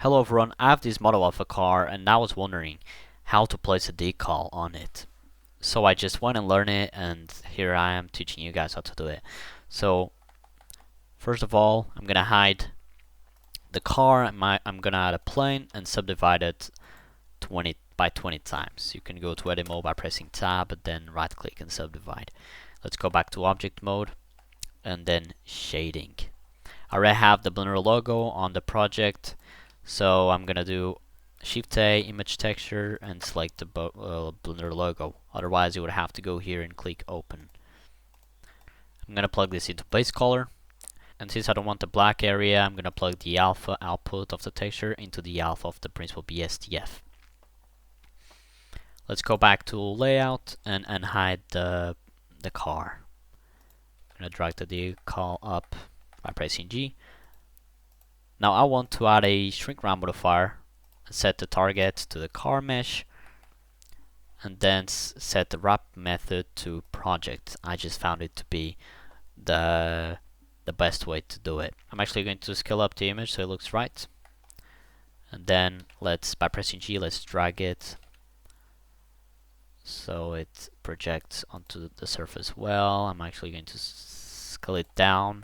Hello everyone, I have this model of a car and I was wondering how to place a decal on it. So I just went and learned it, and here I am teaching you guys how to do it. So first of all, I'm gonna hide the car. I'm gonna add a plane and subdivide it 20 by 20 times. You can go to edit mode by pressing tab and then right click and subdivide. Let's go back to object mode and then shading. I already have the Blender logo on the project, so I'm gonna do Shift A, image texture, and select the Blender logo. Otherwise, you would have to go here and click open. I'm gonna plug this into base color, and since I don't want the black area, I'm gonna plug the alpha output of the texture into the alpha of the principal BSDF. Let's go back to layout and hide the car. I'm gonna drag the decal up by pressing G. Now I want to add a shrink wrap modifier and set the target to the car mesh, and then set the wrap method to project. I just found it to be the best way to do it. I'm actually going to scale up the image so it looks right, and then by pressing G, let's drag it so it projects onto the surface well. I'm actually going to scale it down,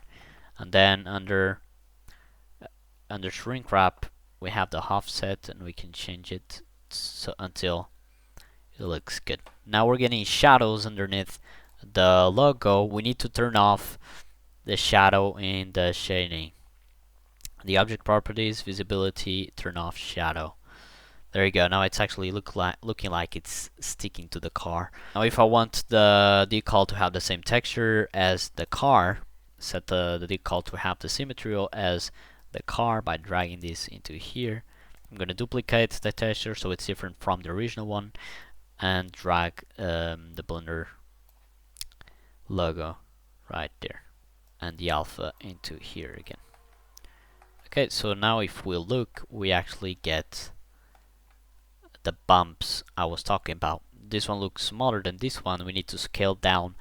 and then under shrink wrap we have the offset, and we can change it until it looks good. Now we're getting shadows underneath the logo. We need to turn off the shadow in the shading. The object properties, visibility, turn off shadow. There you go. Now it's actually looking like it's sticking to the car. Now if I want the decal to have the same texture as the car, set the decal to have the same material as the car by dragging this into here. I'm going to duplicate the texture so it's different from the original one, and drag the Blender logo right there, and the alpha into here again. Okay, so now if we look, we actually get the bumps I was talking about. This one looks smaller than this one. We need to scale down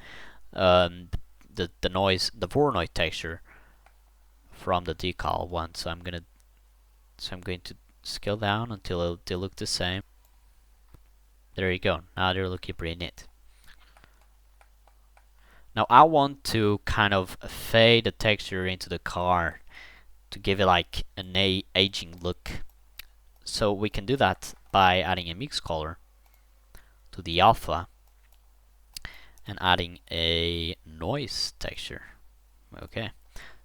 the Voronoi texture from the decal one. So I'm going to scale down until they look the same. There you go. Now they're looking pretty neat. Now I want to kind of fade the texture into the car to give it like an aging look. So we can do that by adding a mix color to the alpha and adding a noise texture. Okay.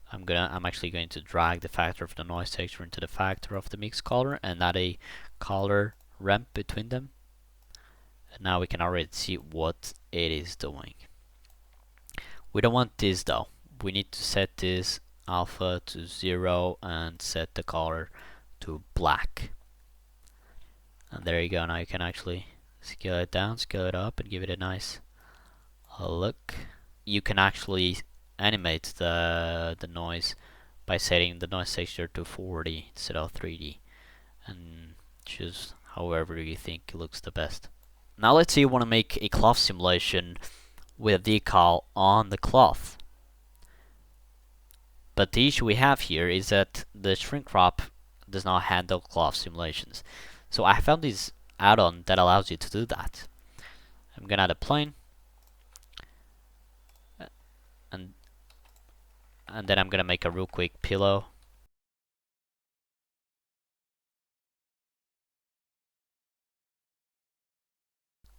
I'm actually going to drag the factor of the noise texture into the factor of the mix color and add a color ramp between them. And now we can already see what it is doing. We don't want this though. We need to set this alpha to 0 and set the color to black. And there you go. Now you can actually scale it down, scale it up, and give it a nice look. You can actually animate the noise by setting the noise texture to 4D instead of 3D, and choose however you think looks the best. Now let's say you want to make a cloth simulation with a decal on the cloth. But the issue we have here is that the shrink wrap does not handle cloth simulations. So I found this add-on that allows you to do that. I'm gonna add a plane, and then I'm gonna make a real quick pillow.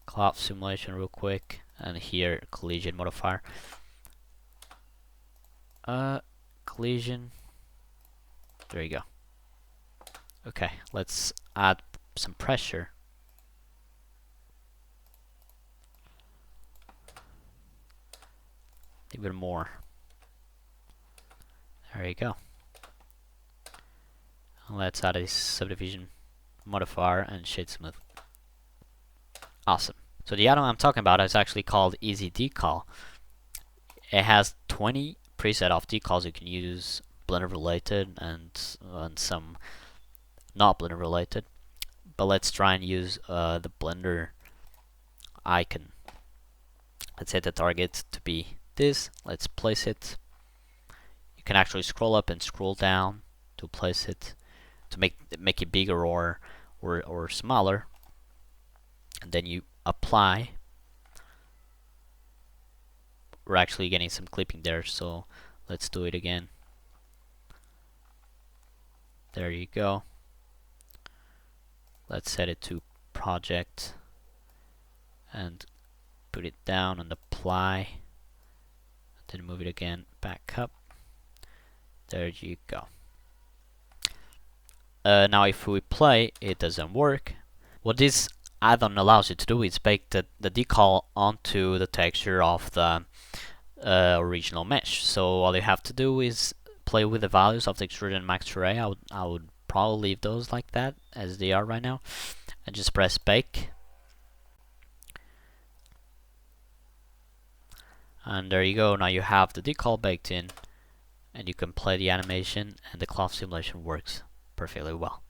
Cloth simulation real quick, and here collision modifier. Collision. There you go. Okay, let's add some pressure. Even more. There you go. Let's add a subdivision modifier and shade smooth. Awesome. So the add-on I'm talking about is actually called EZDecal. It has 20 preset of decals you can use, Blender related and some not Blender related. But let's try and use the Blender icon. Let's set the target to be this. Let's place it. You can actually scroll up and scroll down to place it. to make it bigger or smaller, and then you apply. We're actually getting some clipping there, so let's do it again. There you go. Let's set it to project and put it down and apply. Then move it again back up. There you go. Now if we play, it doesn't work. What this add-on allows you to do is bake the decal onto the texture of the original mesh. So all you have to do is play with the values of the extrude and max array. I would probably leave those like that as they are right now, and just press bake. And there you go. Now you have the decal baked in, and you can play the animation, and the cloth simulation works perfectly well.